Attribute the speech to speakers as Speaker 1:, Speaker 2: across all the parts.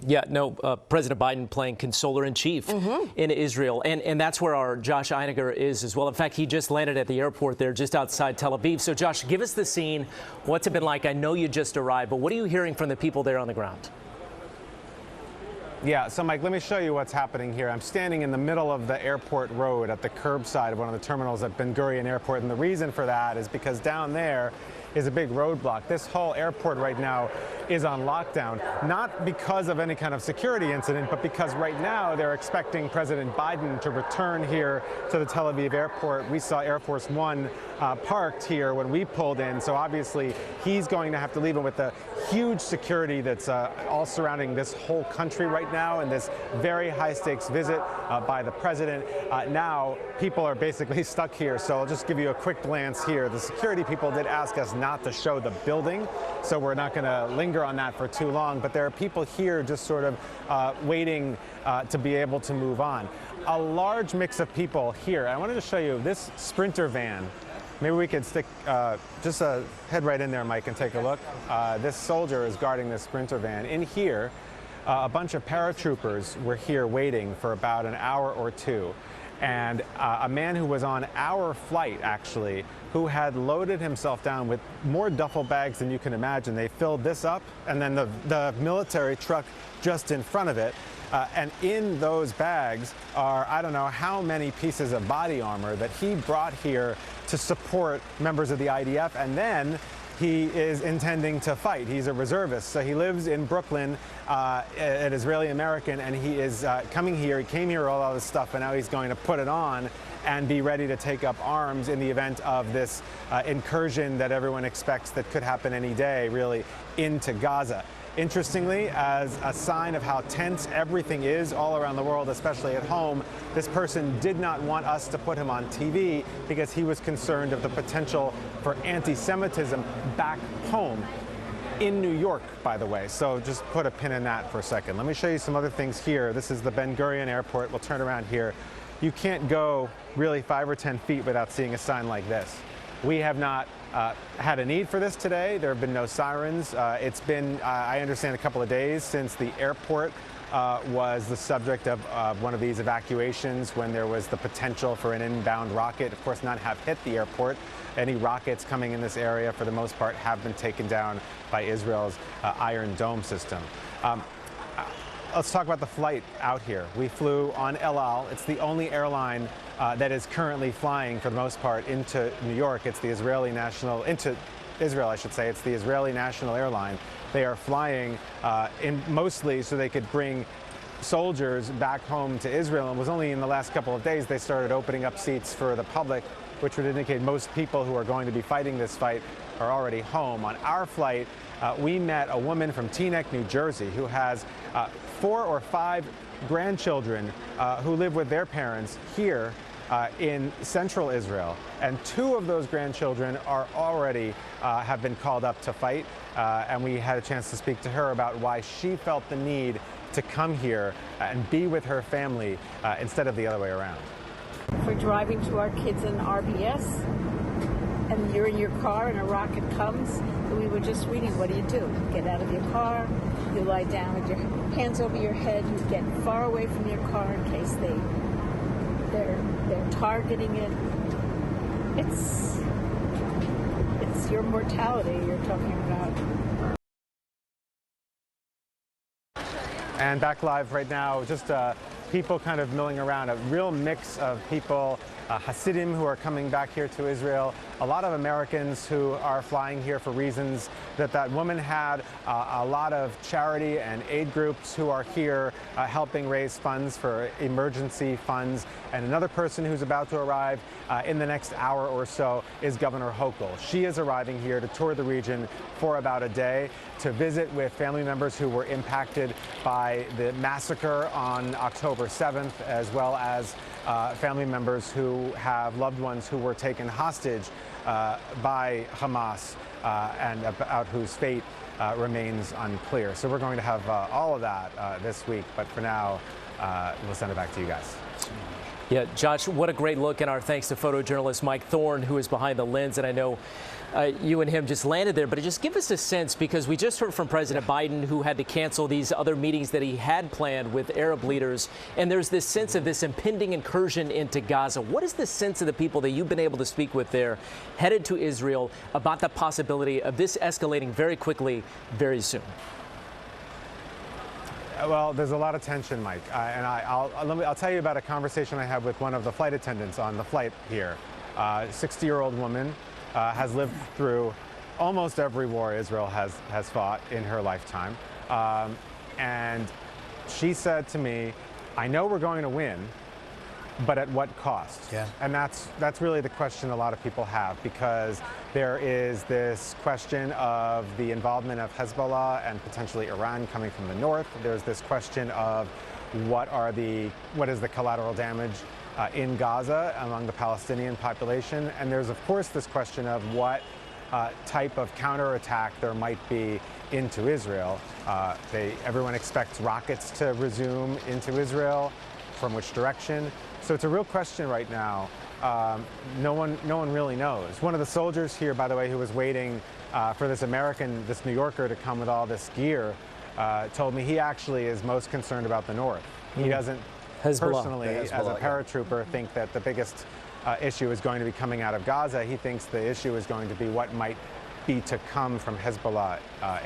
Speaker 1: Yeah, no, President Biden playing consoler-in-chief in Israel. And that's where our Josh Einiger is as well. In fact, he just landed at the airport there just outside Tel Aviv. So, Josh, give us the scene. What's it been like? I know you just arrived, but what are you hearing from the people there on the ground?
Speaker 2: Yeah, so Mike, let me show you what's happening here. I'm standing in the middle of the airport road at the curbside of one of the terminals at Ben Gurion Airport, and the reason for that is because down there is a big roadblock. This whole airport right now is on lockdown, not because of any kind of security incident, but because right now they're expecting President Biden to return here to the Tel Aviv airport. We saw Air Force One parked here when we pulled in, so obviously he's going to have to leave, and with the huge security that's all surrounding this whole country right now, and this very high-stakes visit by the president, now people are basically stuck here. So I'll just give you a quick glance here. The security people did ask us not to show the building, so we're not going to linger on that for too long, but there are people here just sort of waiting to be able to move on. A large mix of people here. I wanted to show you this Sprinter van. Maybe we could stick, just head right in there, Mike, and take a look. This soldier is guarding this Sprinter van. In here, a bunch of paratroopers were here waiting for about an hour or two. And a man who was on our flight, actually, who had loaded himself down with more duffel bags than you can imagine. They filled this up, and then the military truck just in front of it. And in those bags are, I don't know how many pieces of body armor that he brought here to support members of the IDF, and then he is intending to fight. He's a reservist, so he lives in Brooklyn, an Israeli American, and he is coming here. He came here with all this stuff, and now he's going to put it on and be ready to take up arms in the event of this incursion that everyone expects that could happen any day, really, into Gaza. Interestingly, as a sign of how tense everything is all around the world, especially at home, this person did not want us to put him on TV because he was concerned of the potential for anti-Semitism back home in New York, by the way. So just put a pin in that for a second. Let me show you some other things here. This is the Ben Gurion Airport. We'll turn around here. You can't go really 5 or 10 feet without seeing a sign like this. We have not had a need for this today. There have been no sirens. It's been, I understand, a couple of days since the airport was the subject of one of these evacuations when there was the potential for an inbound rocket. Of course, none have hit the airport. Any rockets coming in this area, for the most part, have been taken down by Israel's Iron Dome system. Let's talk about the flight out here. We flew on El Al. It's the only airline that is currently flying, for the most part, into New York. It's the into Israel, I should say. It's the Israeli national airline. They are flying mostly so they could bring soldiers back home to Israel. And it was only in the last couple of days they started opening up seats for the public, which would indicate most people who are going to be fighting this fight are already home. On our flight, we met a woman from Teaneck, New Jersey, who has 4 or 5 grandchildren who live with their parents here in central Israel. And 2 of those grandchildren are already have been called up to fight. And we had a chance to speak to her about why she felt the need to come here and be with her family instead of the other way around.
Speaker 3: We're driving to our kids in RBS, and you're in your car and a rocket comes, and we were just reading, what do? You get out of your car, you lie down with your hands over your head, you get far away from your car in case they're targeting it. It's your mortality you're talking about.
Speaker 2: And back live right now, just people kind of milling around, a real mix of people, Hasidim who are coming back here to Israel, a lot of Americans who are flying here for reasons that woman had, a lot of charity and aid groups who are here helping raise funds for emergency funds. And another person who's about to arrive in the next hour or so is Governor Hochul. She is arriving here to tour the region for about a day to visit with family members who were impacted by the massacre on October 7th, as well as family members who have loved ones who were taken hostage by Hamas and about whose fate remains unclear. So we're going to have all of that this week, but for now, we'll send it back to you guys.
Speaker 1: Yeah, Josh, what a great look, and our thanks to photojournalist Mike Thorne, who is behind the lens. And I know you and him just landed there, but just give us a sense, because we just heard from President Biden, who had to cancel these other meetings that he had planned with Arab leaders. And there's this sense of this impending incursion into Gaza. What is the sense of the people that you've been able to speak with there, headed to Israel, about the possibility of this escalating very quickly, very soon?
Speaker 2: Well, there's a lot of tension, Mike, and I'll tell you about a conversation I had with one of the flight attendants on the flight here. 60-year-old woman has lived through almost every war Israel has fought in her lifetime, and she said to me, "I know we're going to win, but at what cost?"
Speaker 4: Yeah.
Speaker 2: And that's really the question a lot of people have, because there is this question of the involvement of Hezbollah and potentially Iran coming from the north. There's this question of what is the collateral damage in Gaza among the Palestinian population. And there's, of course, this question of what type of counterattack there might be into Israel. Everyone expects rockets to resume into Israel. From which direction? So it's a real question right now. No one really knows. One of the soldiers here, by the way, who was waiting for this New Yorker to come with all this gear, told me he actually is most concerned about the north. He doesn't personally, as a paratrooper, think that the biggest issue is going to be coming out of Gaza. He thinks the issue is going to be what might be to come from Hezbollah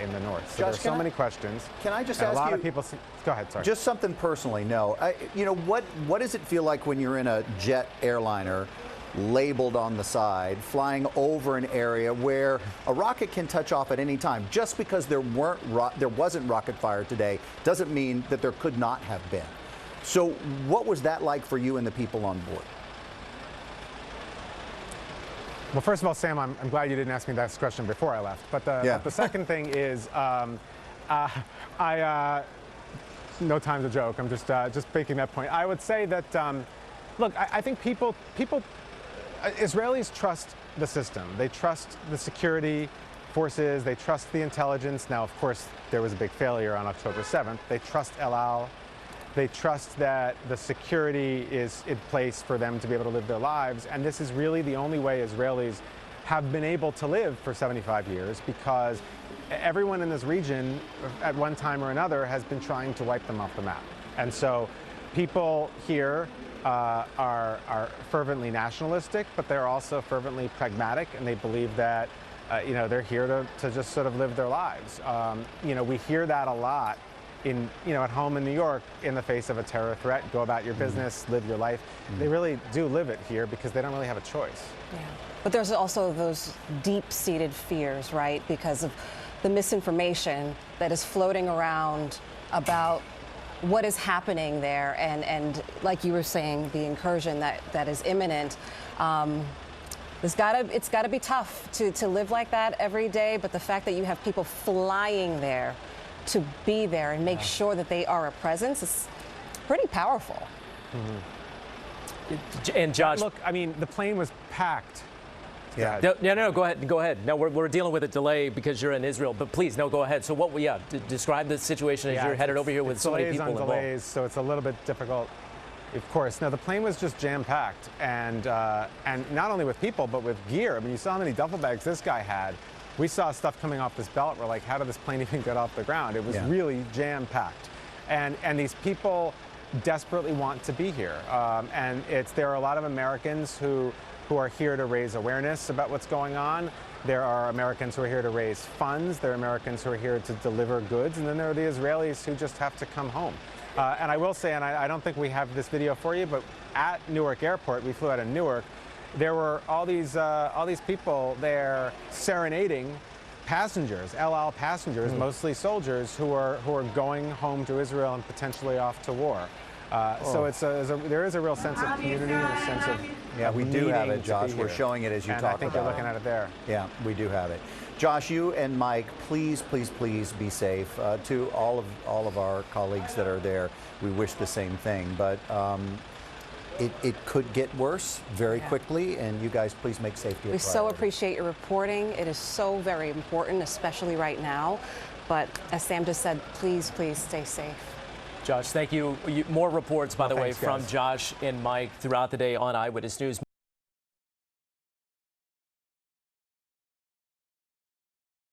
Speaker 2: in the north. So
Speaker 4: Josh,
Speaker 2: there's so many questions.
Speaker 4: Can I just
Speaker 2: ask
Speaker 4: you?
Speaker 2: A lot of people. Go ahead. Sorry.
Speaker 4: Just something personally. No, what does it feel like when you're in a jet airliner, labeled on the side, flying over an area where a rocket can touch off at any time? Just because there wasn't rocket fire today doesn't mean that there could not have been. So, what was that like for you and the people on board?
Speaker 2: Well, first of all, Sam, I'm glad you didn't ask me that question before I left. But the second thing is, no time to joke. I'm just making that point. I would say that, look, I think Israelis trust the system. They trust the security forces. They trust the intelligence. Now, of course, there was a big failure on October 7th. They trust El Al. They trust that the security is in place for them to be able to live their lives. And this is really the only way Israelis have been able to live for 75 years, because everyone in this region at one time or another has been trying to wipe them off the map. And so people here are fervently nationalistic, but they're also fervently pragmatic, and they believe that they're here to just sort of live their lives. We hear that a lot at home in New York, in the face of a terror threat. Go about your business, live your life. They really do live it here because they don't really have a choice.
Speaker 5: Yeah. But there's also those deep-seated fears, right? Because of the misinformation that is floating around about what is happening there, and like you were saying, the incursion that is imminent. It's got to be tough to live like that every day. But the fact that you have people flying there to be there and make sure that they are a presence is pretty powerful.
Speaker 1: And Josh,
Speaker 2: look, I mean, the plane was packed.
Speaker 4: Yeah.
Speaker 1: No, go ahead. No, we're dealing with a delay because you're in Israel, but please, no, go ahead. So describe the situation as you're headed over here with so many people involved.
Speaker 2: Delays, so it's a little bit difficult. Of course. No, the plane was just jam-packed, and not only with people, but with gear. I mean, you saw how many duffel bags this guy had. We saw stuff coming off this belt. We're like, how did this plane even get off the ground? It was really jam-packed. And these people desperately want to be here. And there are a lot of Americans who are here to raise awareness about what's going on. There are Americans who are here to raise funds. There are Americans who are here to deliver goods. And then there are the Israelis who just have to come home. And I will say, and I don't think we have this video for you, but at Newark Airport, we flew out of Newark, there were all these people there serenading passengers, El Al passengers, mostly soldiers, who are going home to Israel and potentially off to war. So there is a real sense of community and a sense of
Speaker 4: we do have it, Josh. We're showing it as you talk about it.
Speaker 2: I think you're looking at it there.
Speaker 4: Yeah, we do have it. Josh, you and Mike, please be safe. To all of our colleagues that are there, we wish the same thing. But it could get worse very quickly, and you guys please make safety a priority.
Speaker 5: We so appreciate your reporting. It is so very important, especially right now. But as Sam just said, please stay safe.
Speaker 1: Josh, thank you. More reports, by the way,
Speaker 2: thanks,
Speaker 1: from
Speaker 2: guys.
Speaker 1: Josh and Mike throughout the day on Eyewitness News.